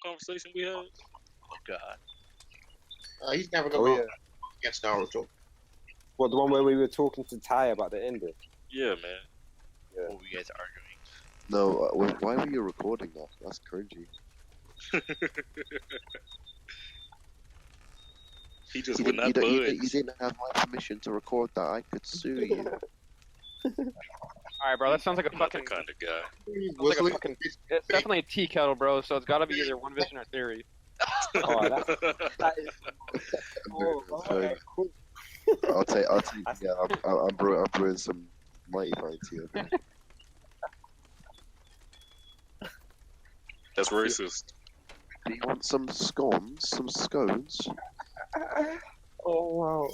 conversation we had? Oh God. He's never Oh gonna yeah. go against Naruto. What, the one where we were talking to Ty about the ending? Yeah, man. Yeah. What were you guys arguing? No, why were you recording that? That's cringy. He just You would didn't, not you, don't, you, budge. don't- you didn't have my permission to record that. I could sue you. Alright, bro, that sounds like a I'm not fucking. that kind of guy. Sounds like a fucking. It's definitely a tea kettle, bro. So it's got to be either one vision or theory. Oh, that is. Oh, okay, cool. I'll take. Yeah, I'm brewing some mighty fine tea. Okay? That's racist. Do you want some scones? Some scones? Oh wow.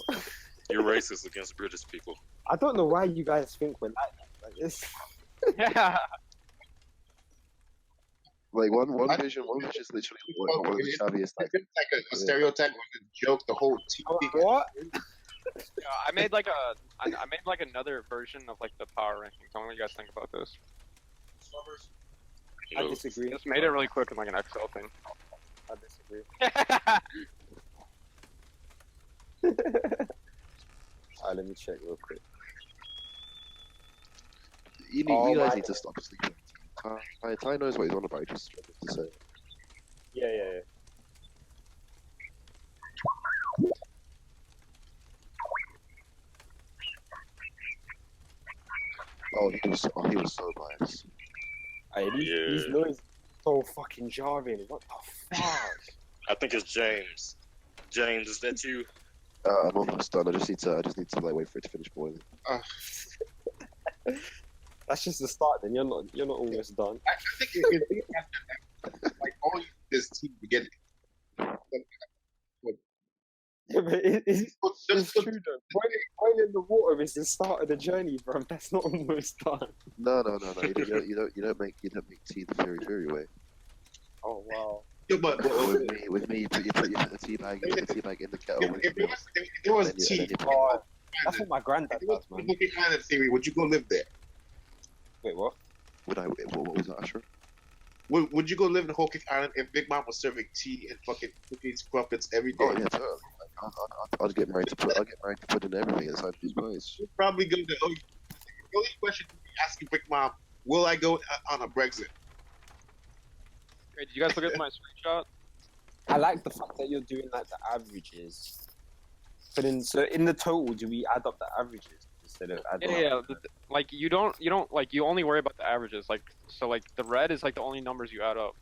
You're racist against British people. I don't know why you guys think we're like that. Like this. Yeah. Like one vision is literally one of the savviest. It's like a stereotype or a joke. The whole team. What? Yeah, I made like another version of like the power rankings. What do you guys think about this? You I know, disagree. Just made it really quick in like an Excel thing. I disagree. Alright, let me check real quick. You guys need to stop sleeping. Ty knows what he's on about. He just struggles to say. Yeah. Oh, he was so biased. Hey, these noise so fucking jarring. What the fuck? I think it's James. James, is that you? I'm almost done. I just need to like wait for it to finish boiling. That's just the start. Then you're not almost done. I think it like all this team to get. Yeah, but it's true though. Boiling the water is the start of the journey, bro. That's not almost done. No. You don't make tea the fairy way. Oh wow. Yeah, but With me, you put the tea bag in the kettle. if there was Then you- tea, then you- Oh, that's what my granddad if it does, was man. Hookah Island theory, would you go live there? Wait, what? What was that, Asher? Would you go live in Hookah Island if Big Mom was serving tea and fucking cookies, crumpets every day? Oh yeah, totally. I'd get married to put in everything inside these boys. You'd probably go to. The only question you'd be asking Big Mom: will I go on a Brexit? Wait, did you guys look at my screenshot? I like the fact that you're doing like the averages. But so in the total, do we add up the averages instead of add Yeah, like you don't like you only worry about the averages. Like so, like the red is like the only numbers you add up.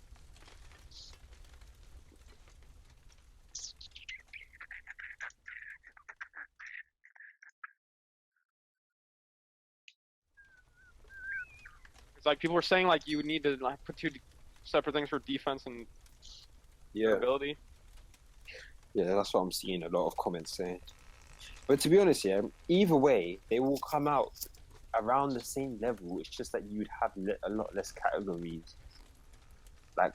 It's like people were saying like you would need to like put two separate things for defense and ability. Yeah, that's what I'm seeing a lot of comments saying. But to be honest, yeah, either way, they will come out around the same level. It's just that you'd have a lot less categories. Like,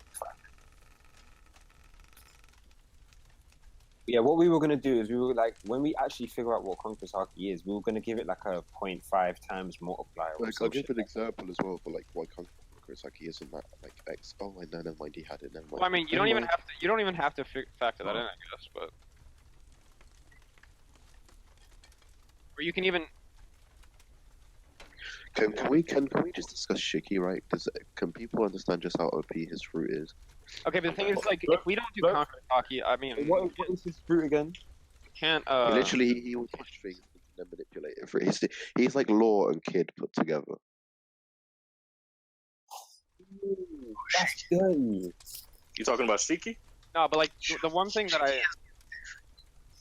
yeah, what we were going to do is we were like, when we actually figure out what Conqueror's Haki is, we were going to give it like a 0.5 times multiplier. Like, I'll give an example as well for like why Conqueror's Haki isn't that like X. Oh, never mind, he had it. Never mind. Well, I mean, you don't even have to factor that in, I guess, but. Or you can even. Can we just discuss Shiki, right? Can people understand just how OP his fruit is? Okay, but the thing is, like, if we don't do Conqueror's Haki, I mean, What is his fruit again? Can't. Literally, he will touch things and manipulate it. He's like Law and Kid put together. Ooh, that's dirty. You talking about Shiki? No, but like the one thing that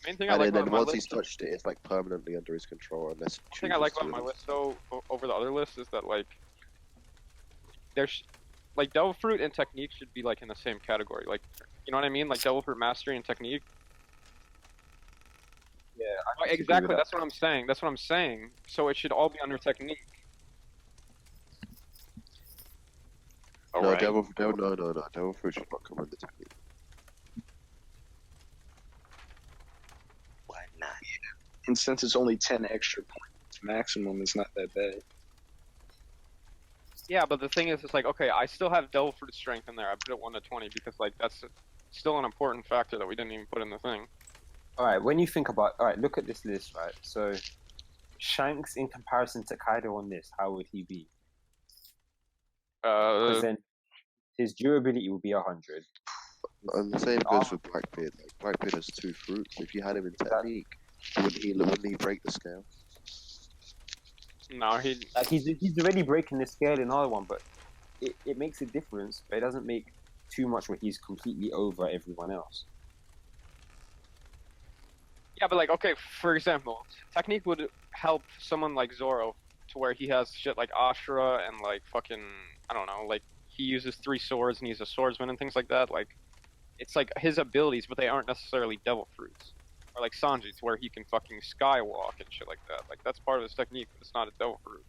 main thing I And like then about my once list. he's touched it, it's like permanently under his control unless. One thing I like about my list though over the other lists is that like there's like Devil Fruit and Technique should be like in the same category. Like, you know what I mean? Like Devil Fruit Mastery and Technique. Yeah, exactly. That's what I'm saying. That's what I'm saying. So it should all be under Technique. No, Devil Fruit should not come under Technique. Why not? And since it's only 10 extra points maximum, it's not that bad. Yeah, but the thing is, it's like, okay, I still have Devil Fruit strength in there. I put it 1 to 20 because, like, that's still an important factor that we didn't even put in the thing. Alright, when you think about, alright, look at this list, right? So, Shanks in comparison to Kaido on this, how would he be? Because then his durability will be 100. And the same goes for Blackbeard. Like Blackbeard has 2 fruits. If you had him in technique, wouldn't he break the scale? No, he. Like he's already breaking the scale in another one, but it makes a difference, but it doesn't make too much where he's completely over everyone else. Yeah, but like, okay, for example, technique would help someone like Zoro to where he has shit like Ashura and like fucking, I don't know, like he uses 3 swords and he's a swordsman and things like that. Like, it's like his abilities, but they aren't necessarily devil fruits. Or like Sanji, to where he can fucking skywalk and shit like that. Like, that's part of his technique, but it's not a devil fruit.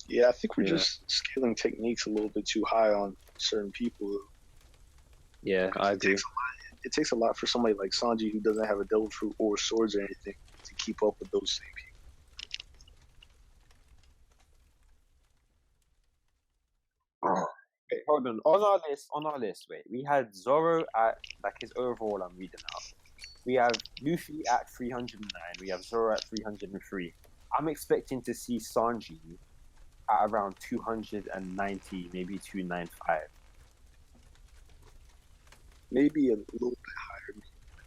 Yeah, I think we're just scaling techniques a little bit too high on certain people. Yeah, I agree. It takes a lot for somebody like Sanji who doesn't have a devil fruit or swords or anything to keep up with those same people. Okay, hold on. On our list, wait, we had Zoro at like his overall. I'm reading out. We have Luffy at 309. We have Zoro at 303. I'm expecting to see Sanji at around 290, maybe 295. Maybe a little bit higher,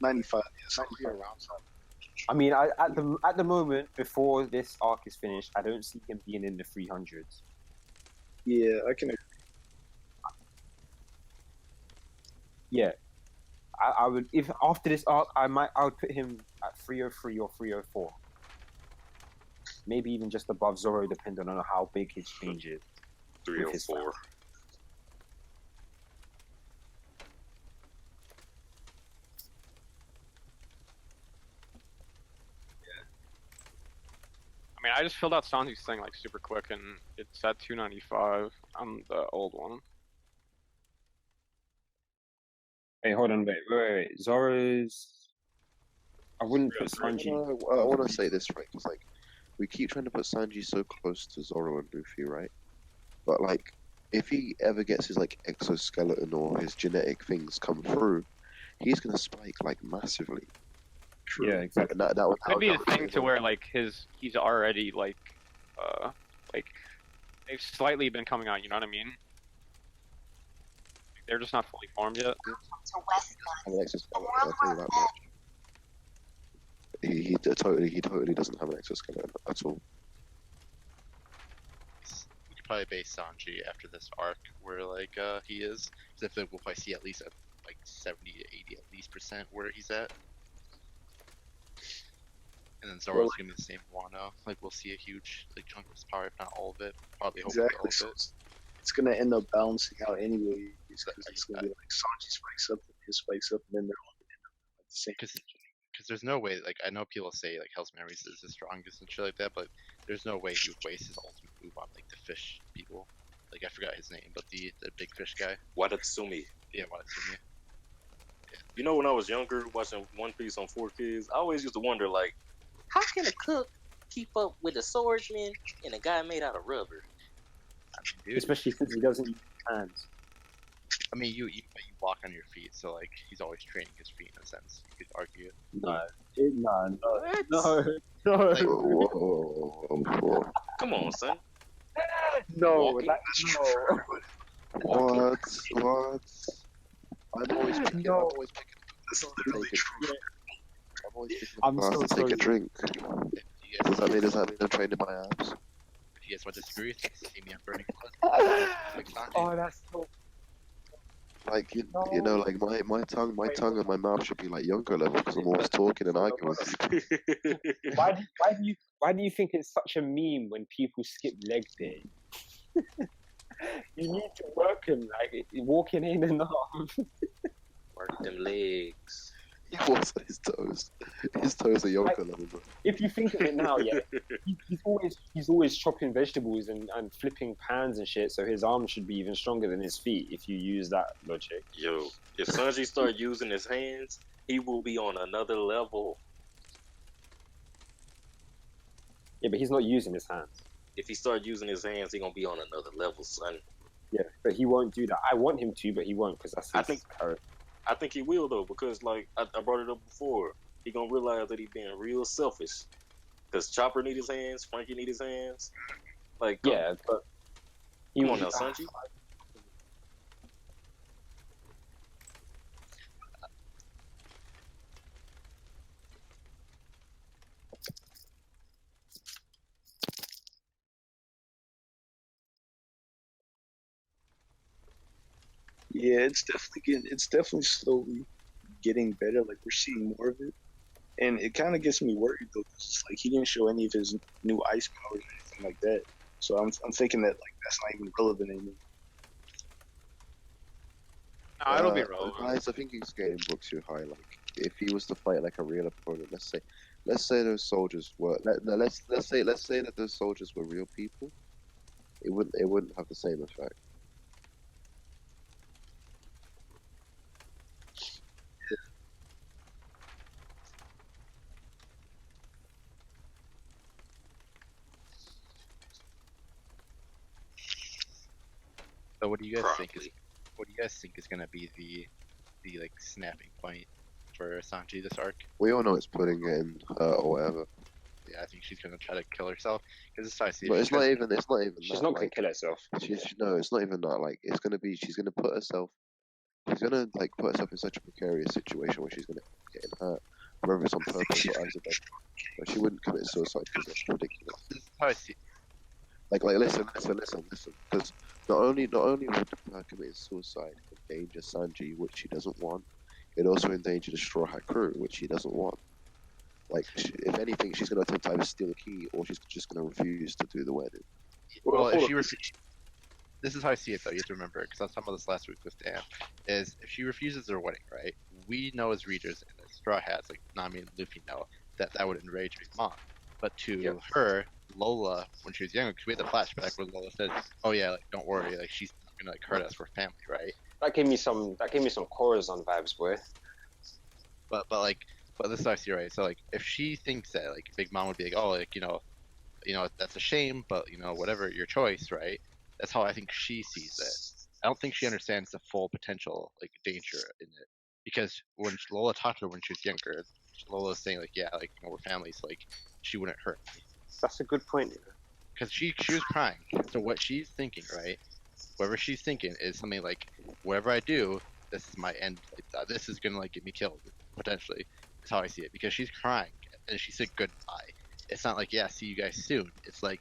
95. Yeah, something around something. I mean, at the moment before this arc is finished, I don't see him being in the 300s. Yeah, I can agree. Yeah, I would, if after this arc, I would put him at 303 or 304. Maybe even just above Zoro, depending on how big his change is. 304. I mean, I just filled out Sanji's thing like super quick, and it's at 295 on the old one. Hey, hold on, wait. Zoro's. I wouldn't put Sanji. I want to say this right, because like we keep trying to put Sanji so close to Zoro and Luffy, right? But like, if he ever gets his like exoskeleton or his genetic things come through, he's gonna spike like massively. Yeah, exactly. And that would Could be a thing to where like he's already like they've slightly been coming out. You know what I mean? They're just not fully formed yet. Have an exoskeleton, I'll tell you that much. He totally doesn't have an exoskeleton at all. We could probably base Sanji after this arc where like he is, because I feel like we'll probably see at least like 70 to 80 at least % where he's at. And then Zoro's gonna be the same Wano. Like we'll see a huge like chunk of his power, if not all of it. Probably hopefully Exactly. all of it. It's gonna end up balancing out anyway. It's gonna be like Sanji spikes up, and his spikes up, and then they're all gonna end up like the same. Because there's no way, like, I know people say, like, Hell's Memories is the strongest and shit like that, but there's no way he would waste his ultimate move on, like, the fish people. Like, I forgot his name, but the big fish guy. Watatsumi. Yeah, Watatsumi. Yeah. You know, when I was younger, watching One Piece on 4Kids, I always used to wonder, like, how can a cook keep up with a swordsman and a guy made out of rubber? I mean, dude, Especially since he doesn't use hands. I mean, you walk on your feet, so, like, he's always training his feet in a sense. You could argue it. No. Like, whoa. Come on, son. No, Walking? What? I'm always picking. That's literally true. I'm always picking I'm up glass so to take sorry. a drink. You Does guys, that mean I'm training my abs? if you guys want to disagree with me, see me on Burning Blood. Like Sanji. Oh, that's so. Like you know, like my tongue and my mouth should be like younger level because I'm always talking and arguing with people. Why do you think it's such a meme when people skip leg day? You need to work him, like walking in and out. Work them legs. He walks on his toes. His toes are younger level, bro. If you think of it now, yeah, he's always chopping vegetables and flipping pans and shit. So his arms should be even stronger than his feet if you use that logic. Yo, if Sanji start using his hands, he will be on another level. Yeah, but he's not using his hands. If he start using his hands, he gonna be on another level, son. Yeah, but he won't do that. I want him to, but he won't because that's I his think- character. I think he will though, because like I brought it up before. He gonna realize that he being real selfish. Cause Chopper need his hands, Frankie need his hands. Like Yeah, but he come on won't. now, Sanji. Yeah, it's definitely slowly getting better. Like we're seeing more of it, and it kind of gets me worried though, 'cause it's like he didn't show any of his new ice powers or anything like that. So I'm thinking that like that's not even relevant anymore. No, it'll be relevant. Guys, I think he's getting books too high. Like, if he was to fight like a real opponent, let's say those soldiers were let's say that those soldiers were real people, it wouldn't have the same effect. So what do you guys think is Probably. what do you guys think is gonna be the like snapping point for Sanji this arc? We all know it's putting it in her or whatever, Yeah, I think she's gonna try to kill herself because it's how I see it. but it's not even She's that, not gonna like, kill herself. no, it's not even that. Like, it's gonna be she's gonna put herself in such a precarious situation where she's gonna get hurt, whether it's on purpose or accident. But she wouldn't commit suicide because that's ridiculous. This is how I see. Like listen. Because not only would her committing suicide endanger Sanji, which she doesn't want, it also endanger the Straw Hat crew, which she doesn't want. Like, if anything, she's gonna attempt to either steal the key or she's just gonna refuse to do the wedding. Well, if she this is how I see it though. You have to remember, because I was talking about this last week with Dan. Is if she refuses her wedding, right? We know as readers and as Straw Hats, like Nami and Luffy know that would enrage her mom. But to her, Lola, when she was younger, because we had the flashback where Lola said, "Oh yeah, like don't worry, like she's not gonna like hurt us. We're family, right?" That gave me some Corazon vibes, boy. But this is how I see it, right? So like if she thinks that like Big Mom would be like, "Oh, like you know that's a shame, but you know whatever your choice," right? That's how I think she sees it. I don't think she understands the full potential like danger in it, because when Lola talked to her when she was younger, Lola was saying like, "Yeah, like you know we're family, so like she wouldn't hurt me." That's a good point. Because she was crying. So what she's thinking, right? Whatever she's thinking is something like, whatever I do, this is my end. Like, this is gonna like get me killed potentially. That's how I see it. Because she's crying and she said goodbye. It's not like, yeah, see you guys soon. It's like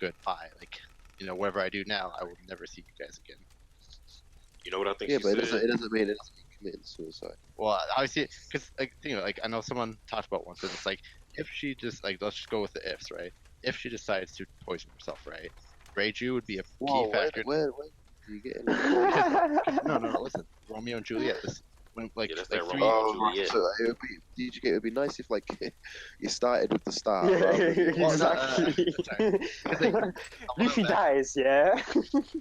goodbye. Like, you know, whatever I do now, I will never see you guys again. You know what I think? Yeah, she but said? it doesn't mean committing suicide. Well, I see it because like like I know someone talked about once. It's like if she just like let's just go with the ifs, right? If she decides to poison herself, right? Reiju would be a key factor. Where do you get any? No, listen. Romeo and Juliet. This when like, Yeah, that's like that three. Romeo and Juliet. So it would be nice if like you started with the start. Yeah, rather than- exactly. Sorry. Like, Luffy dies, yeah.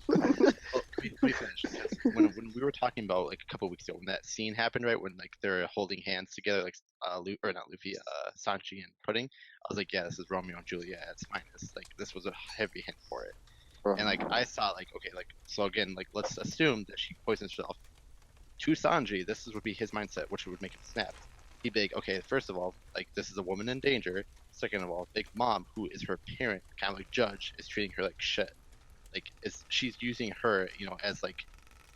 Well, let me finish. 'Cause when we were talking about like a couple weeks ago when that scene happened, right when like they're holding hands together, like or not Luffy, Sanji and Pudding, I was like, yeah, this is Romeo and Juliet at its finest. Like this was a heavy hint for it. And like I saw like okay, like so again, like let's assume that she poisons herself. To Sanji, this would be his mindset, which would make him snap. He'd be like, okay, first of all, like this is a woman in danger. Second of all, Big Mom, who is her parent, kind of like judge, is treating her like shit. Like she's using her, you know, as like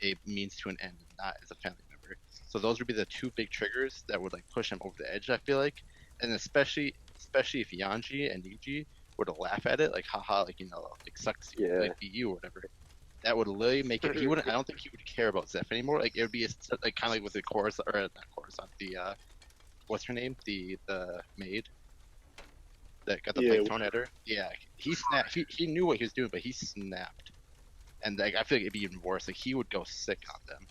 a means to an end, not as a family member. So those would be the two big triggers that would like push him over the edge. I feel like, and especially if Yanji and Niji were to laugh at it, like haha, like you know, like sucks, like be you or whatever. That would literally make it. He wouldn't. I don't think he would care about Zeph anymore. Like it would be like kind of like with the chorus or not chorus on the what's her name? The maid that got the plate thrown at her. Yeah, he snapped. He knew what he was doing, but he snapped. And like I feel like it'd be even worse. Like he would go sick on them.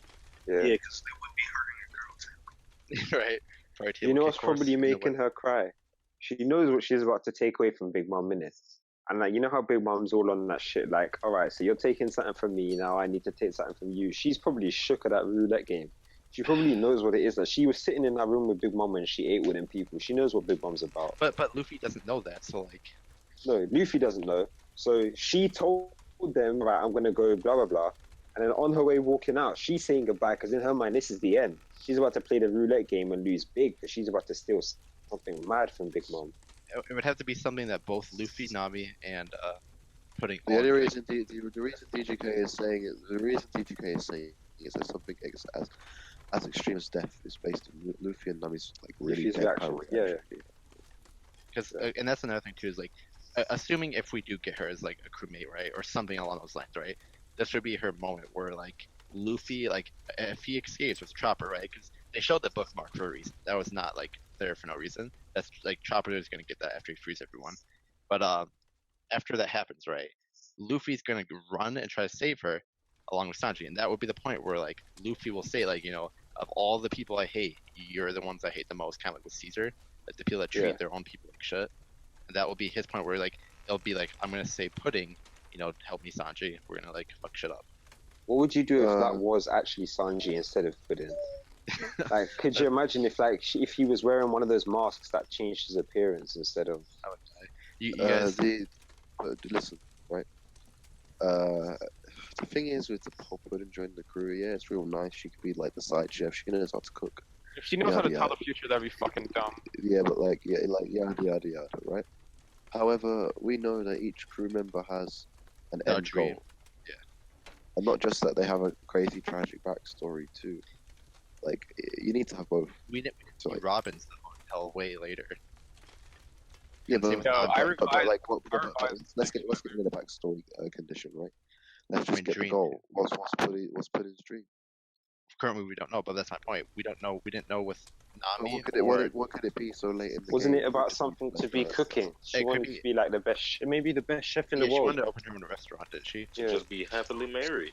Yeah, because they would be hurting your girls. Right. Probably You know what's probably making her cry? She knows what she's about to take away from Big Mom minutes. And like you know how Big Mom's all on that shit, like, alright, so you're taking something from me, now I need to take something from you. She's probably shook at that roulette game. She probably knows what it is. Like she was sitting in that room with Big Mom when she ate with them people. She knows what Big Mom's about. But Luffy doesn't know that, so like No, Luffy doesn't know. So she told them, right, I'm gonna go, blah blah blah. And then on her way walking out, she's saying goodbye because in her mind this is the end. She's about to play the roulette game and lose big because she's about to steal something mad from Big Mom. It would have to be something that both Luffy, Nami, and Pudding. The only reason the reason DGK is saying it, the reason DGK is saying is that something as extreme as death is based on Luffy and Nami's like really Luffy's dead reaction, power yeah. reaction. Because and that's another thing too is like, assuming if we do get her as like a crewmate, right, or something along those lines, right, this would be her moment where like Luffy, like if he escapes with Chopper, right, because they showed the bookmark for a reason. That was not like there for no reason. That's like Chopper is gonna get that after he frees everyone. But after that happens, right, Luffy's gonna run and try to save her along with Sanji, and that would be the point where like Luffy will say like, you know, of all the people I hate, you're the ones I hate the most, kind of like with Caesar, like the people that treat their own people like shit. And that will be his point where like it'll be like, I'm gonna say Pudding, you know, help me Sanji. We're gonna like fuck shit up. What would you do if that was actually Sanji instead of Pudding? Like, could you imagine if like if he was wearing one of those masks that changed his appearance instead of? I would die. You guys, Listen, right? The thing is with the whole Pudding joining the crew, yeah, it's real nice. She could be like the side chef. She knows how to cook. If she knows how to tell the future, that'd be fucking dumb. Yeah, but like yada yada yada, right? However, we know that each crew member has an end dream. goal. Yeah, and not just that they have a crazy tragic backstory too. Like you need to have both. We didn't see Robin's until way later. Yeah, but, let's get rid of the backstory condition, right? Let's just get the goal. What's Pudding's dream? Currently, we don't know, but that's my point. We don't know. We didn't know with Nami. What could it be so late in the Wasn't game? it about something to be cooking? She wanted to be like the best, maybe the best chef in the She world. wanted to open her own restaurant, did she? Yeah. Just be happily married.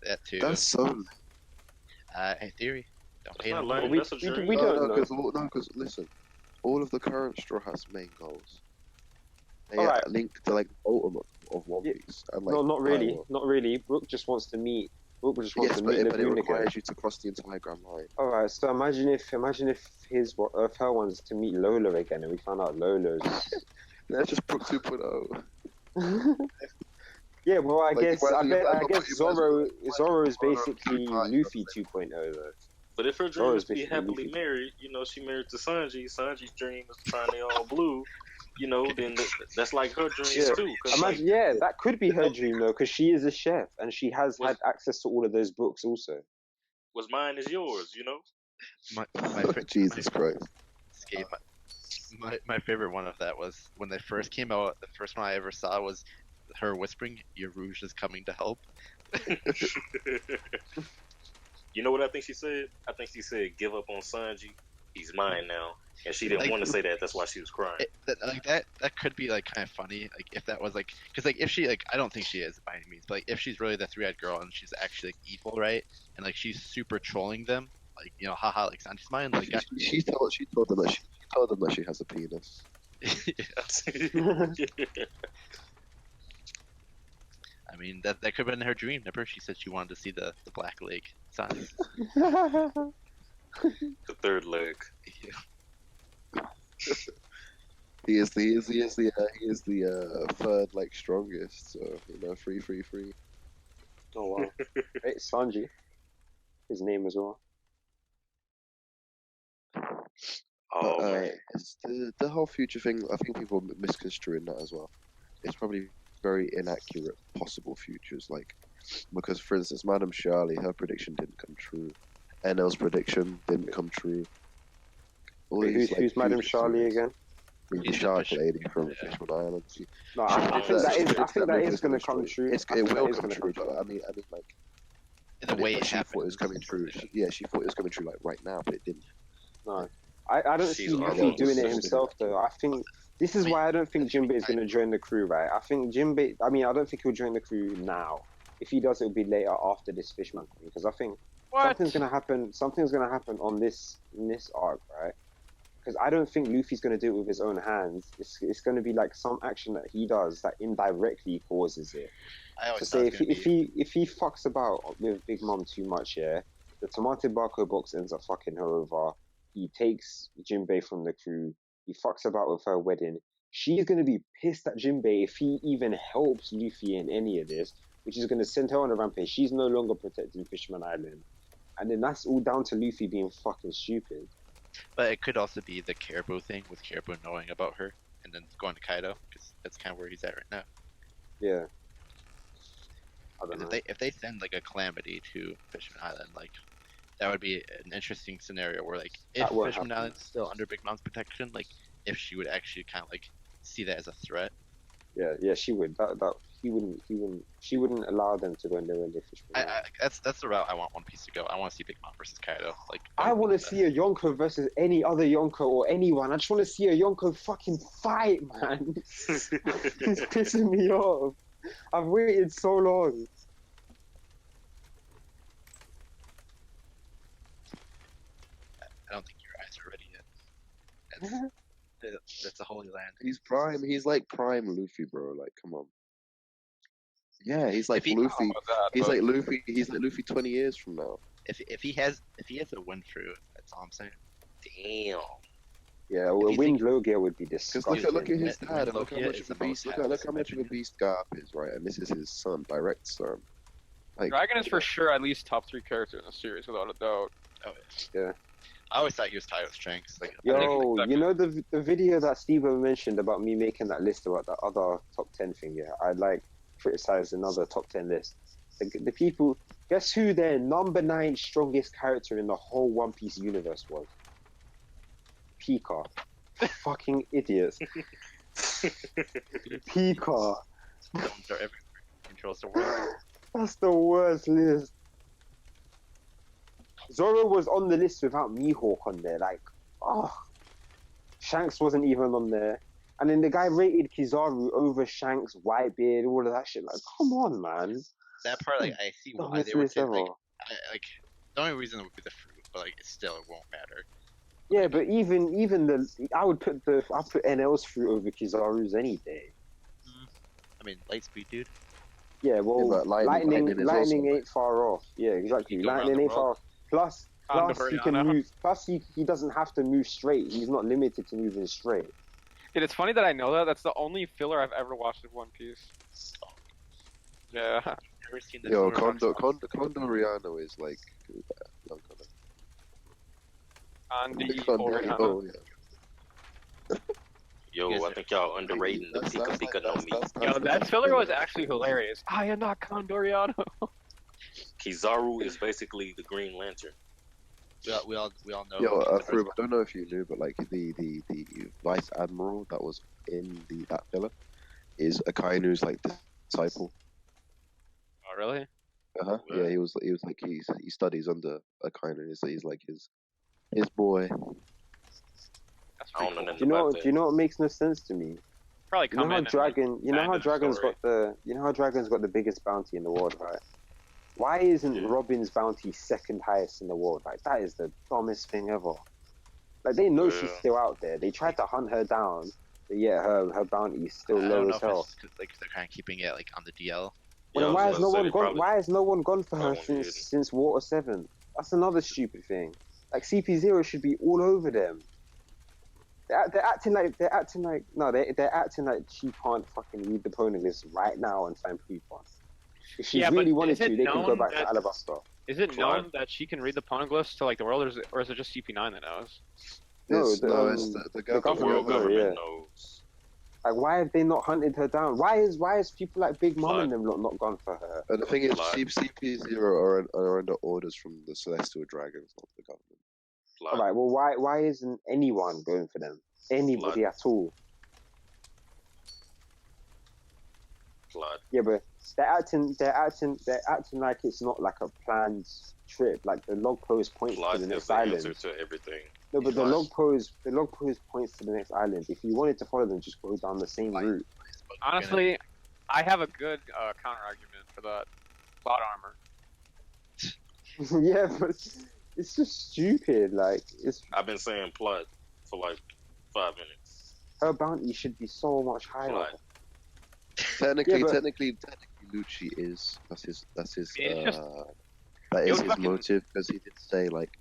That too. That's so. In theory, don't hate not on lame. We That's a dream. don't know. Because listen, all of the current Straw Hats main goals, they Alright. are linked to like ultimate of One Piece. And, like, No, not really. Iowa. Not really. Brooke just wants to meet. Brooke just wants Yes, to but meet it Lagoon again. requires you to cross the entire Grand Line. All right. So imagine if her wants to meet Lola again, and we found out Lola's. That's just Brook 2.0. Yeah, well, I Like, guess Zoro is Zoro basically Luffy 2.0 though. But if her dream Zoro's is to be basically happily Luffy. married, you know, she married to Sanji. Sanji's dream is to find their own blue. You know, then that's like her dream Yeah. too. 'Cause, Imagine, yeah, that could be her dream though, because she is a chef and she has had access to all of those books also. what's mine is yours. You know. Jesus Christ. Escape. My favorite one of that was when they first came out. The first one I ever saw was her whispering, "Your Rouge is coming to help." You know what I think she said? I think she said, "Give up on Sanji. He's mine now." And she didn't Like- want to say that. That's why she was crying. That could be like kind of funny, like if that was like, because like if she like, I don't think she is by any means, but like if she's really the three-eyed girl and she's actually like evil, right, and like she's super trolling them, like, you know, haha, like Sanji's mine, like She told them that she has a penis. I mean that could have been her dream. Remember, she said she wanted to see the Black Lake Sanji. The third leg. He is the third like strongest. So you know, free. Oh wow. Right, Sanji. His name as well. Oh man. It's the whole future thing. I think people misconstruing that as well. It's probably very inaccurate possible futures, like because for instance, Madame Charlie, her prediction didn't come true. NL's prediction didn't come true. All these, Who's Madame Charlie again? The shark lady from Fishman Island. No, I think that is going to come true. It will come true, but I mean, like In the way it she thought it was happened. coming true. She thought it was coming true like right now, but it didn't. No, I don't see She's Luffy almost doing it sister. himself though. I think this is why I don't think Jinbei is going to join the crew, right? I think Jinbei. I mean, I don't think he'll join the crew now. If he does, it'll be later after this Fishman thing, because I think something's going to happen. Something's going to happen on this arc, right? Because I don't think Luffy's going to do it with his own hands. It's going to be like some action that he does that indirectly causes it. I always So thought say it was gonna if he fucks about with Big Mom too much, yeah, the Tomate Barco box ends up fucking her over. He takes Jinbei from the crew. He fucks about with her wedding. she's gonna be pissed at Jinbei if he even helps Luffy in any of this, which is gonna send her on a rampage. She's no longer protecting Fishman Island, and then that's all down to Luffy being fucking stupid. But it could also be the Caribou thing, with Caribou knowing about her and then going to Kaido, because that's kind of where he's at right now. Yeah. I don't 'Cause know. if they send like a Calamity to Fishman Island, like that would be an interesting scenario where like if That won't Fishman happen. Island's still under Big Mom's protection, like if she would actually kind of like see that as a threat. Yeah, she would. She wouldn't allow them to go in there when they fish. That's the route I want One Piece to go. I want to see Big Mom versus Kaido. Like I want to see a Yonko versus any other Yonko or anyone. I just want to see a Yonko fucking fight, man. It's pissing me off. I've waited so long. I don't think your eyes are ready yet. That's a holy land. He's prime. He's like prime Luffy, bro. Like, come on. Yeah, he's like If he- Luffy. that, He's but- like Luffy. He's like Luffy 20 years from now. If he has a win through, that's all I'm saying. Damn. Yeah, well, If you Wind think- Logia would be Because disgusting. look at his When dad. And look how Logia much is of a the most beast. Look hapless how much of a opinion. beast Garp is, right? And this is his son, direct son. Like, Dragon is for sure at least top 3 character in the series, without a doubt. Oh Yeah. I always thought he was tied with Shanks. Like, Yo, exactly. you know the video that Steven mentioned about me making that list about the other top 10 thing, yeah? I like criticized another top 10 list. The people, guess who their number 9 strongest character in the whole One Piece universe was? Pika. Fucking idiots. Pika. Stones are everywhere. Controls the world. That's the worst list. Zoro was on the list without Mihawk on there. Like, oh. Shanks wasn't even on there. And then the guy rated Kizaru over Shanks, Whitebeard, all of that shit. Like, come on, man. That part, like, I see why Dumbest they were list saying, like, ever. like, the only reason it would be the fruit, but like, it still won't matter. Yeah, but even I'll put NL's fruit over Kizaru's any day. I mean, Lightspeed, dude. Yeah, well, Yeah, but lightning is also ain't far off. Yeah, exactly. He can go around Lightning the ain't far world. off. Plus he can Condoriano. move. Plus he doesn't have to move straight. He's not limited to moving straight. Dude, it's funny that I know that. That's the only filler I've ever watched of One Piece. Yeah. Never seen this. Yo, Zoro Condoriano is like. I'm Andy gonna- Oriana. Oh, yeah. Yo, Yes, I think y'all underrating the That's- Pika that's Pika like- no that's- Mi. that's- Yo, that's- that that's- filler was actually hilarious. I am not Condoriano. Kizaru is basically the Green Lantern. We all know. Yo, Kizaru's Frib, I don't know if you knew, but like the vice admiral that was in that filler is Akainu's like disciple. Oh, really? Uh-huh. Yeah. Yeah, he was like he studies under Akainu. He's like his boy. That's I pretty don't know cool. nothing about that. Do you know what makes no sense to me? Probably You know come how in and, Dragon, you know dive how into the Dragon's story. got the biggest bounty in the world, right? Why isn't Yeah. Robin's bounty second highest in the world? Like, that is the dumbest thing ever. Like, they know she's Yeah. still out there. They tried to hunt her down, but yeah, her bounty is still I low don't know as if hell. it's 'cause, like they're kind of keeping it like on the DL. Well, then Yeah, why I has was no gonna say one they gone? probably- Why has no one gone for her probably won't since need it. since Water 7? That's another stupid thing. Like, CP0 should be all over them. They're acting like they're acting like she can't fucking read the poneglyphs right now and find Prepon. If she Yeah, but really wanted is it to, they could go known back to that- Alabasta. Is it Claude. known that she can read the poneglyphs to like the world, or is it just CP9 that knows? No, It's the The government world know, government yeah. knows. Like, why have they not hunted her down? Why is people like Big Mom and Claude. them not gone for her? And the thing is, Like- CP0 are under orders from the Celestial Dragons, not the government. Like, All right, well, why isn't anyone going for them? Anybody at all? like, Yeah, but they're acting like it's not like a planned trip. Like, the log post points Claude to the is next the island. answer to everything. No, but the Claude. log post points to the next island. If you wanted to follow them, just go down the same Like- route. Honestly, I have a good counter argument for that. Plot armor. Yeah, but it's just stupid. Like, it's I've been saying plot for like 5 minutes. her bounty should be so much higher. Plot. Technically, Yeah, but- technically, Lucci is that's his Yeah, it's just- that it is was his fucking- motive because he did say like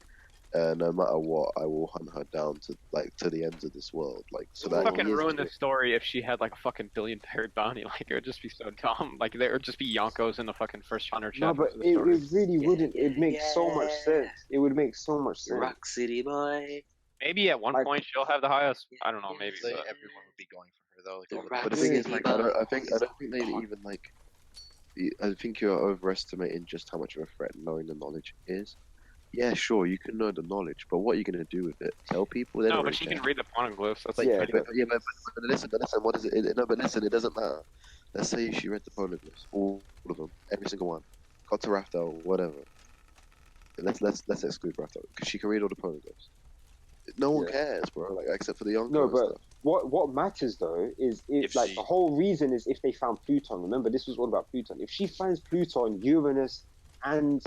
No matter what, I will hunt her down to the ends of this world. Like, so It would that fucking he is ruin the story if she had like a fucking billion-dollar bounty. Like it would just be so dumb. Like there would just be Yonkos in the fucking first 100 No, chapters but of the it story. really Yeah, wouldn't. It'd yeah, make so much yeah. sense. It would make so much sense. Rock City boy. Maybe at one Like- point she'll have the highest. I don't know. Maybe. Like, But everyone would be going for her though. Like The all the Rock But the people. thing is, City like, boy. I don't think they even like. I think you're overestimating just how much of a threat knowing the knowledge is. Yeah, sure, you can know the knowledge, but what are you gonna do with it? Tell people? They no, don't but really she care. can read the poneglyphs. That's Yeah, like But listen, what is it? No, but listen, it doesn't matter. Let's say she read the poneglyphs, all of them, every single one. Got to Raftel, whatever. Let's exclude Raftel because she can read all the poneglyphs. No one Yeah. cares, bro. Like except for the young No, and but stuff. what matters though is If like she- the whole reason is if they found Pluton. Remember, this was all about Pluton. If she finds Pluton, Uranus, and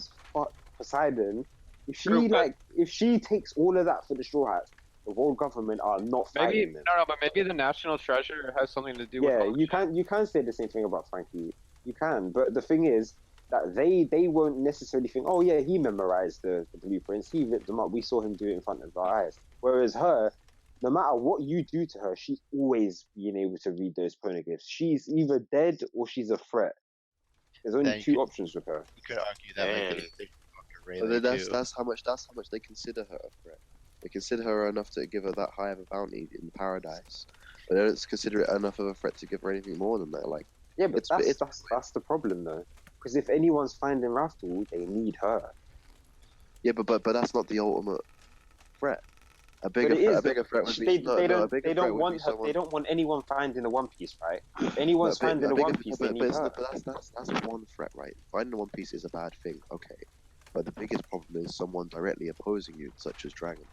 Poseidon, if she True, but- if she takes all of that for the Straw Hats, the world government are not maybe fighting them. no, but maybe the national treasure has something to do with. Yeah, all you that. can say the same thing about Frankie. You can, but the thing is that they won't necessarily think, oh yeah, he memorized the blueprints, he ripped them up, we saw him do it in front of our eyes. Whereas her, no matter what you do to her, she's always being able to read those poneglyphs. She's either dead or she's a threat. There's only Then two you options with her. You could argue that like And- they fucking But Rayleigh then too. that's how much they consider her a threat. They consider her enough to give her that high of a bounty in paradise, but they don't consider it enough of a threat to give her anything more than that. Like, Yeah, but It's- that's the problem though. Because if anyone's finding Raftel, they need her. yeah, but that's not the ultimate threat. A bigger But it is. a bigger threat would be They no, no, a don't. bigger They threat don't would be want her. someone. They don't want anyone finding the One Piece, right? If anyone's No, finding the bigger- One Piece, they but need it's her. not- but that's one threat, right? Finding the One Piece is a bad thing, okay. But the biggest problem is someone directly opposing you, such as Dragon.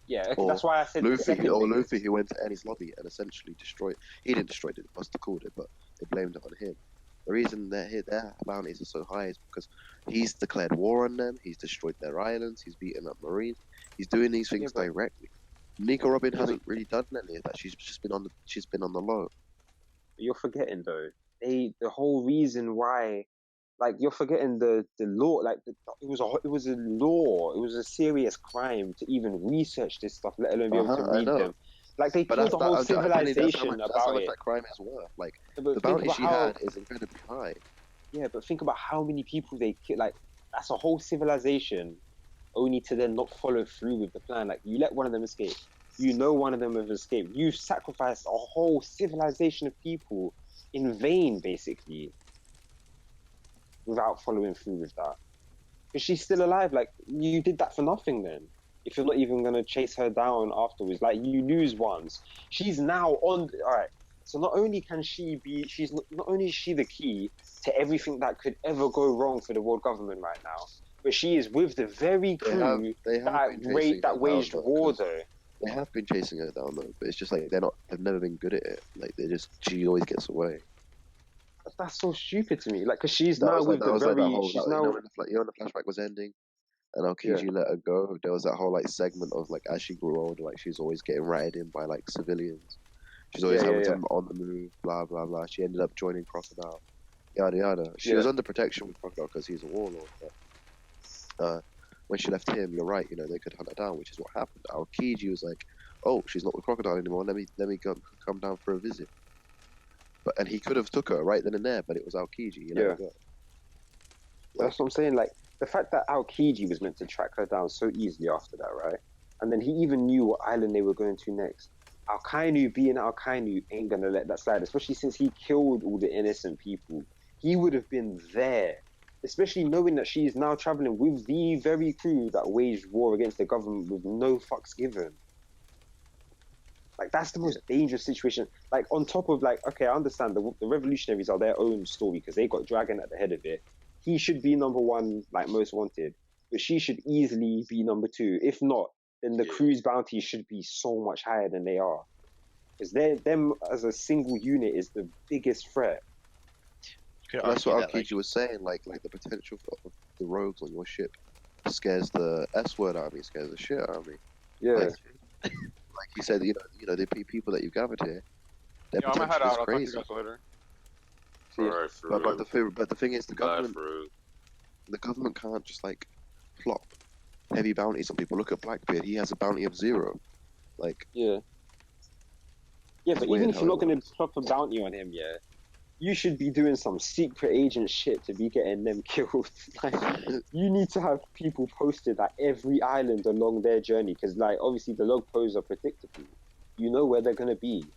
Yeah, okay, or that's why I said the Luffy, second or biggest. Luffy, who went to Enies lobby and essentially destroyed. He didn't destroy it; must have called it, but they blamed it on him. The reason their bounties are so high is because he's declared war on them. He's destroyed their islands. He's beaten up Marines. He's doing these things but- directly. Nico Robin Yeah, hasn't really done any of that. She's just been on the low. You're forgetting though. The whole reason why, like you're forgetting the law. Like it was a law. It was a serious crime to even research this stuff, let alone be able to I read know. them. Like they But killed the whole I'm telling you, that's how civilization much, that's how about much it. that crime is worth. Like But the think bounty about she how- had is incredibly high. Yeah, but think about how many people they killed. Like that's a whole civilization, only to then not follow through with the plan. Like you let one of them escape. You know one of them have escaped. You've sacrificed a whole civilization of people in vain, basically, without following through with that. Because she's still alive. Like you did that for nothing. Then, if you're not even gonna chase her down afterwards, like you lose once. She's now on. All right. So not only can she be, not only is she the key to everything that could ever go wrong for the world government right now, but she is with the very They have crew been chasing her that waged down, war 'cause though. They have been chasing her down though, but it's just like they've never been good at it. Like she always gets away. That's so stupid to me. Like, cause she's That now was with that the was like very, that whole, she's that, now. when the flashback was ending, and Aokiji let her go. There was that whole like segment of like as she grew older, like she's always getting ratted in by like civilians. She's always having to on the move, blah blah blah. She ended up joining Crocodile, yada yada. She was under protection with Crocodile because he's a warlord. But when she left him, you're right. You know they could hunt her down, which is what happened. Aokiji was like, "Oh, she's not with Crocodile anymore. Let me come down for a visit." And he could have took her right then and there, but it was Aokiji. You know. Yeah. That's what I'm saying. Like the fact that Aokiji was meant to track her down so easily after that, right? And then he even knew what island they were going to next. Alkainu being Alkainu ain't gonna let that slide, especially since he killed all the innocent people. He would have been there, especially knowing that she is now traveling with the very crew that waged war against the government with no fucks given. Like that's the most dangerous situation. Like on top of like, okay, I understand the revolutionaries are their own story because they got Dragon at the head of it. He should be number one, like most wanted, but she should easily be number two. If not, then the crew's bounty should be so much higher than they are. Because them as a single unit is the biggest threat. That's what Aokiji was saying. Like the potential of the rogues on your ship scares the S-word army, scares the shit out of me. Yeah. Like he said, you know, the people that you gathered here, their I'm gonna head potential out. is I'll talk to you crazy. guys later. But the thing is, the government can't just like plop. heavy bounties on people. Look at Blackbeard; he has a bounty of 0. Like, Yeah. Yeah, It's but weird even if how you're it not going to works. plop a bounty on him, yeah, you should be doing some secret agent shit to be getting them killed. Like, you need to have people posted at every island along their journey, because, like, obviously the log posts are predictable. You know where they're going to be.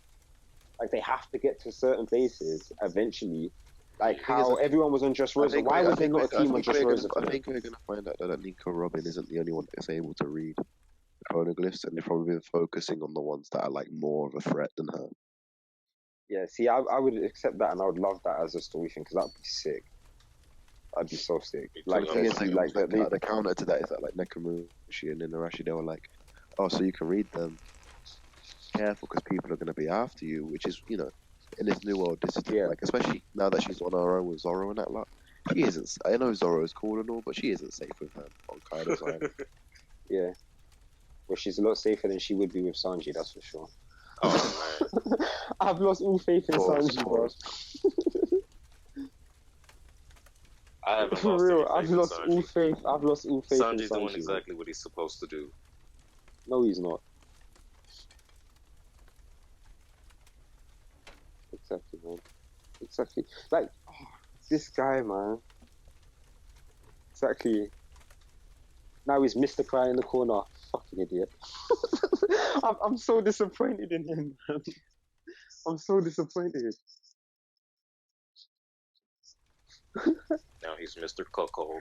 Like, they have to get to certain places eventually. Like, thing is, how everyone was on Dressrosa. Why was there not a team on Dressrosa for I them? think we're gonna find out that Nico Robin isn't the only one that's able to read the phonoglyphs, and they've probably been focusing on the ones that are like more of a threat than her. Yeah, see, I would accept that, and I would love that as a story thing, because that'd be sick. That'd be so sick. Like, The thing is, the the counter to that is that like Nekomushi and Inarashi, they were like, oh, so you can read them. Careful, because people are going to be after you, which is, you know, in this new world, this is Yeah. like, especially now that she's on her own with Zoro and that lot. She isn't. I know Zoro is cool and all, but she isn't safe with her on Kaido's island. Yeah. Well, she's a lot safer than she would be with Sanji, that's for sure. Oh man, I've lost all faith in Pause, Sanji, bro. I haven't For lost real, any I've faith in lost all Sanji. faith. I've lost all faith in Sanji's doing Sanji. exactly what he's supposed to do. No, he's not. Exactly, man. Exactly. Like, oh, this guy, man. Exactly. Now he's Mr. Cry in the corner. Fucking idiot. I'm so disappointed in him, man. I'm so disappointed. Now he's Mr. Cuckold.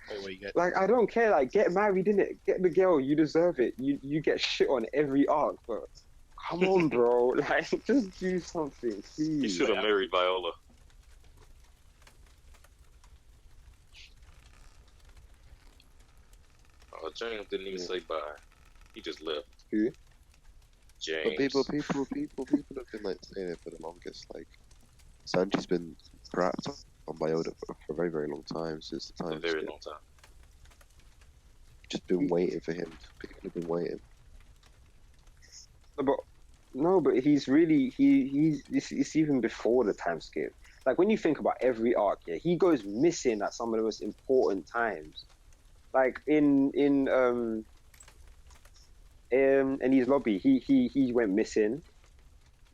Wait, what you get? Like, I don't care. Like, get married, innit? Get the girl. You deserve it. You get shit on every arc, but come on, bro. Like, just do something, He please. should have married Viola. Oh, James didn't even say bye. He just left. Who? James. But people have been like saying it for the longest. Like, Sanji's been crapped on by Oda for a very, very long time, since the a time. very long time. Just been waiting for him. People have been waiting. But he's really it's even before the time skip. Like, when you think about every arc, yeah, he goes missing at some of the most important times. Like in his lobby, he went missing.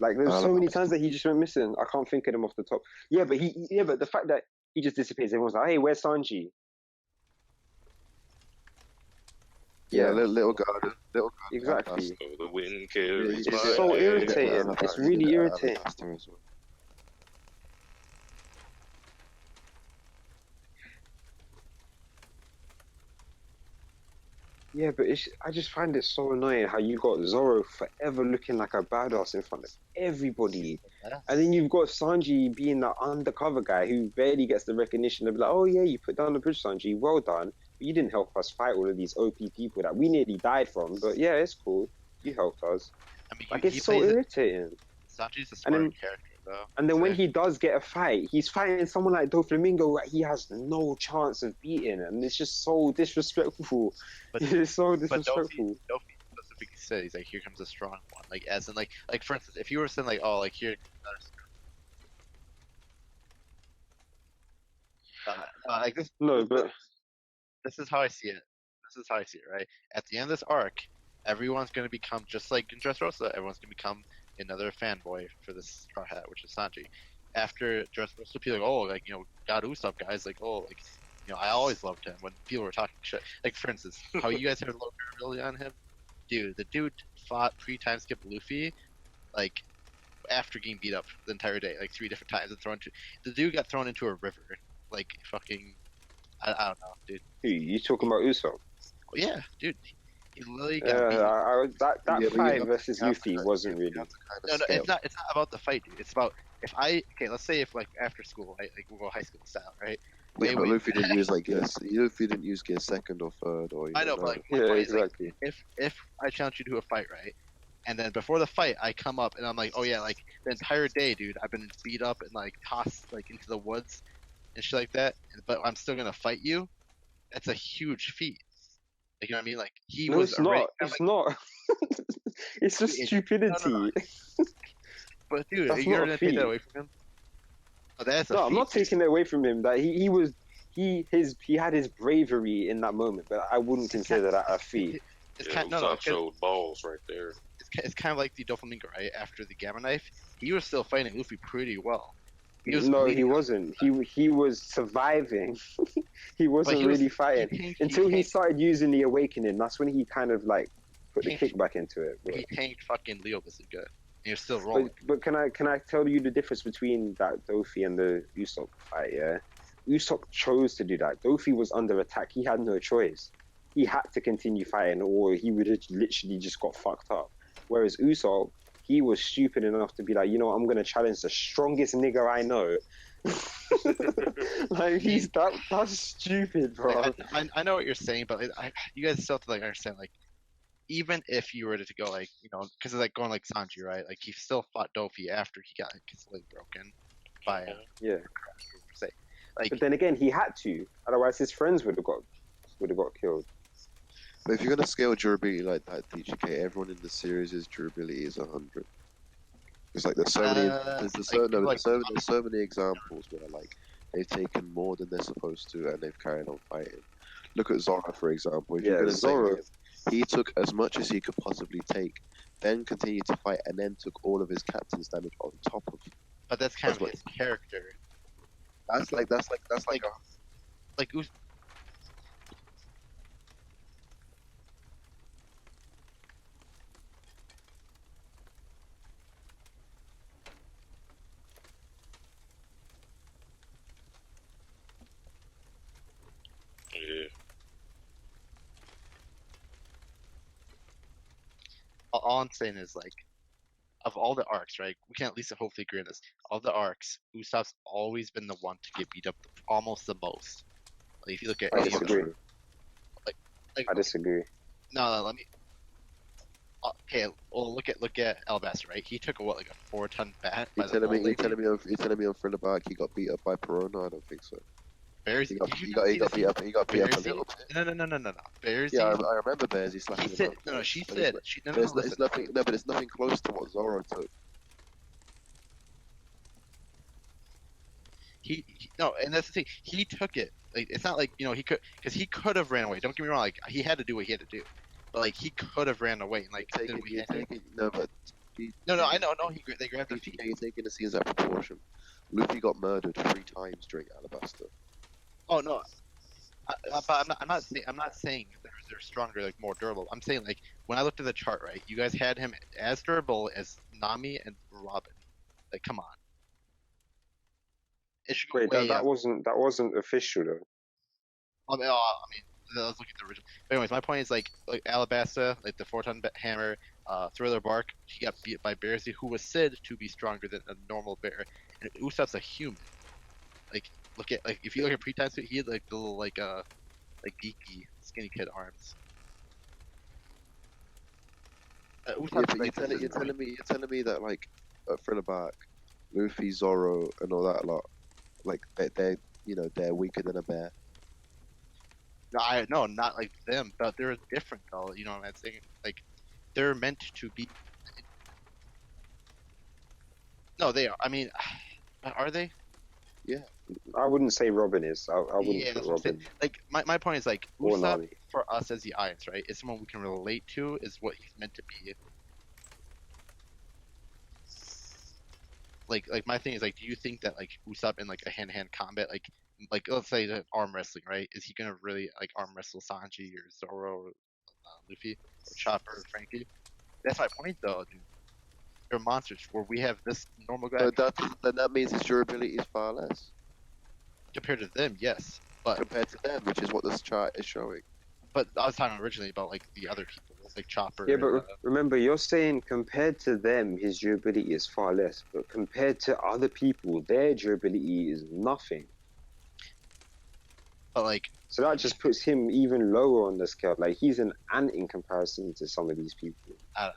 Like, there's so many times that he just went missing. I can't think of them off the top. Yeah, but but the fact that he just disappears, everyone's like, hey, where's Sanji? Yeah, little garden. Exactly. So the wind carries my so day. irritating. It's really irritating. Yeah, but I just find it so annoying how you got Zoro forever looking like a badass in front of everybody. And then you've got Sanji being that undercover guy who barely gets the recognition. They'll be like, oh yeah, you put down the bridge, Sanji, well done. But you didn't help us fight all of these OP people that we nearly died from. But yeah, it's cool. You helped us. I mean, Like, he it's so plays it. irritating. Sanji's a And smart then- character, though. And then when he does get a fight, he's fighting someone like Doflamingo that he has no chance of beating. And it's just so disrespectful. But It's so But disrespectful. Dofi specifically said, he's like, here comes a strong one. Like, as in, like for instance, if you were saying, like, oh, like, here, like this, No, but this is how I see it. This is how I see it, right? At the end of this arc, everyone's going to become, just like in Dressrosa, everyone's going to become another fanboy for this Straw Hat, which is Sanji. After Dressrosa, people are like, oh, like, you know, God Usopp, guys, like, oh, like, you know, I always loved him when people were talking shit. Like, for instance, how you guys have low durability on him? Dude, the dude fought pre-time skip Luffy, like, after getting beat up the entire day, like 3 different times, and the dude got thrown into a river, like, fucking, I don't know, dude. who, you talking about Usopp? Well, yeah, dude, he literally got beat up. That Yeah, but fight versus you have Luffy to- wasn't you really. have to kind of No, scale. it's not about the fight, dude. It's about let's say if like after school, right, like we'll go high school style, right? Yeah, but Luffy didn't use like Luffy didn't use gear second or third or. I know, but like my Yeah, point is, like, exactly. if I challenge you to a fight, right, and then before the fight I come up and I'm like, oh yeah, like the entire day, dude, I've been beat up and like tossed like into the woods and shit like that, but I'm still gonna fight you. That's a huge feat. Like, you know what I mean? Like he No, was it's already. not. It's not. It's just stupidity. No. But dude, That's you're not a gonna take feat. that away from him? Oh, that's a No, feat. I'm not taking it away from him. That he he had his bravery in that moment, but I wouldn't consider that a feat. It's Yeah, kind no, Usopp showed balls right there. it's kind of like the Doflamingo, right? After the Gamma Knife, he was still fighting Luffy pretty well. He was No, he bleeding out, wasn't. He was surviving. He but wasn't he was really fighting until he tanked, started using the awakening. That's when he kind of like put the Tanked- kick back into it. But he tanked fucking Leo Bazooka. And he was still rolling. but can I tell you the difference between that Dofi and the Usopp fight? Yeah, Usopp chose to do that. Dofi was under attack. He had no choice. He had to continue fighting, or he would have literally just got fucked up. Whereas Usopp, he was stupid enough to be like, you know, I'm gonna challenge the strongest nigga I know. Like that's stupid, bro. Like, I know what you're saying, but you guys still have to like understand, like, even if you were to go like, you know, because it's like going like Sanji, right? Like he still fought Dofi after he got his leg broken by Yeah, say, like, but then again, he had to. Otherwise, his friends would have got killed. But if you're gonna scale durability like that, DGK, everyone in the series' durability is 100. It's like there's so many, there's so many examples where like they've taken more than they're supposed to and they've carried on fighting. Look at Zoro, for example. If you're gonna say Zoro. he took as much as he could possibly take, then continued to fight, and then took all of his captain's damage on top of. but that's kind That's of his character. That's like Like Yeah. all I'm saying is like, of all the arcs, right? We can at least hopefully agree on this. Of the arcs, Usopp's always been the one to get beat up almost the most. Like if you look at I any of the- disagree. like I disagree. no, let me. Okay, well look at Alabasta, right? He took like a 4-ton bat. You're telling me on Thriller Bark he got beat up by Perona? I don't think so. Bears. He got beat up a little bit. No. Bears. Yeah, I remember Bears. He slapped He him said up. no. She But said it's- she. No, but it's, listen. nothing. No, but it's nothing close to what Zoro took. No, and that's the thing. He took it. Like it's not like he could, because he could have ran away. Don't get me wrong. Like he had to do what he had to do, but like he could have ran away. And like then we had to- No, but no, I know. No, they grabbed the feet. you're taking the scenes out of proportion. Luffy got murdered 3 times during Alabasta. Oh no. But I'm not saying they're stronger, like more durable. I'm saying like when I looked at the chart, right? You guys had him as durable as Nami and Robin. Like, come on. It should go Wait, way that up. wasn't official though. I mean, let's look at the original. But anyways, my point is like Alabasta, like the 4-ton hammer, Thriller Bark. He got beat by Bears, who was said to be stronger than a normal bear. And Usopp's a human. Like, if you look at pre-time suit, he had like the little like geeky skinny kid arms. Yeah, Usopp's but like, you're telling me that like Thriller Bark, Luffy, Zoro, and all that lot, like they're weaker than a bear. No, not like them, but they're different though. You know what I'm saying? Like, they're meant to be. No, they are. I mean, are they? I wouldn't say Robin is. I wouldn't Yeah, put that's what I'm saying. Robin Like, my point is like or Usopp Nami. for us as the Irons, right? Is someone we can relate to. Is what he's meant to be. Like my thing is like, do you think that like Usopp in like a hand-to-hand combat, like let's say the arm wrestling, right? Is he gonna really like arm wrestle Sanji or Zoro or Luffy or Chopper or Frankie? That's my point though, dude. They're monsters. Where we have this normal guy So that means his durability is far less compared to them, yes. But compared to them, which is what this chart is showing. I was talking originally about like the other people, like Chopper. Yeah, but and, remember, you're saying compared to them, his durability is far less. But compared to other people, their durability is nothing. but like So that just puts him even lower on the scale. Like he's an ant in comparison to some of these people. I don't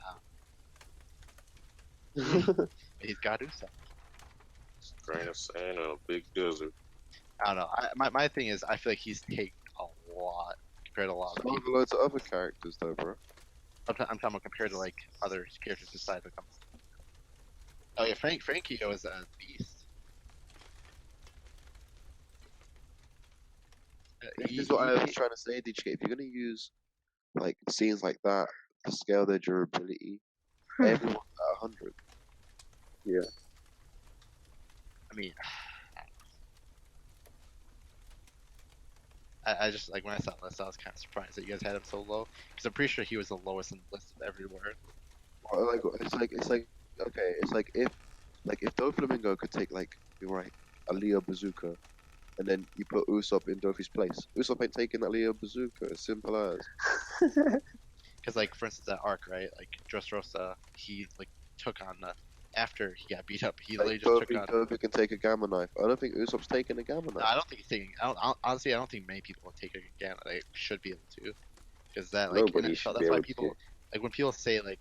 know. He's got to do something. Grain of sand in a big desert. I don't know. My thing is, I feel like he's taken a lot compared to a lot of So people. loads of other characters though, bro. I'm talking about compared to like other characters besides the company. Oh yeah, Frankie is a beast. This is what I was trying to say, DK. If you're gonna use like scenes like that to scale their durability, everyone's at 100. I mean, I just like when I saw this, I was kind of surprised that you guys had him so low because I'm pretty sure he was the lowest on the list of everywhere. Or, like okay, it's like if Doflamingo could take like you're right, a Leo bazooka, and then you put Usopp in Dofi's place. Usopp ain't taking that Leo bazooka. As simple as. Because like for instance that arc, right? Like Dressrosa, he like took on after he got beat up, he literally Like, just took on. Dofi can take a gamma knife. I don't think Usopp's taking a gamma knife. No, I don't think he's taking. Honestly, I don't think many people will take it again. They should be able to, because that like Nobody in should itself, be that's why able people to. like when people say like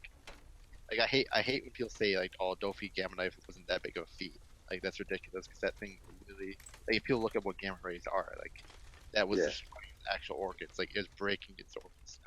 I hate when people say like oh Dofi gamma knife wasn't that big of a feat. Like that's ridiculous because that thing really like if people look at what gamma rays are like that was Yeah. destroying actual organs. Like it was breaking its organs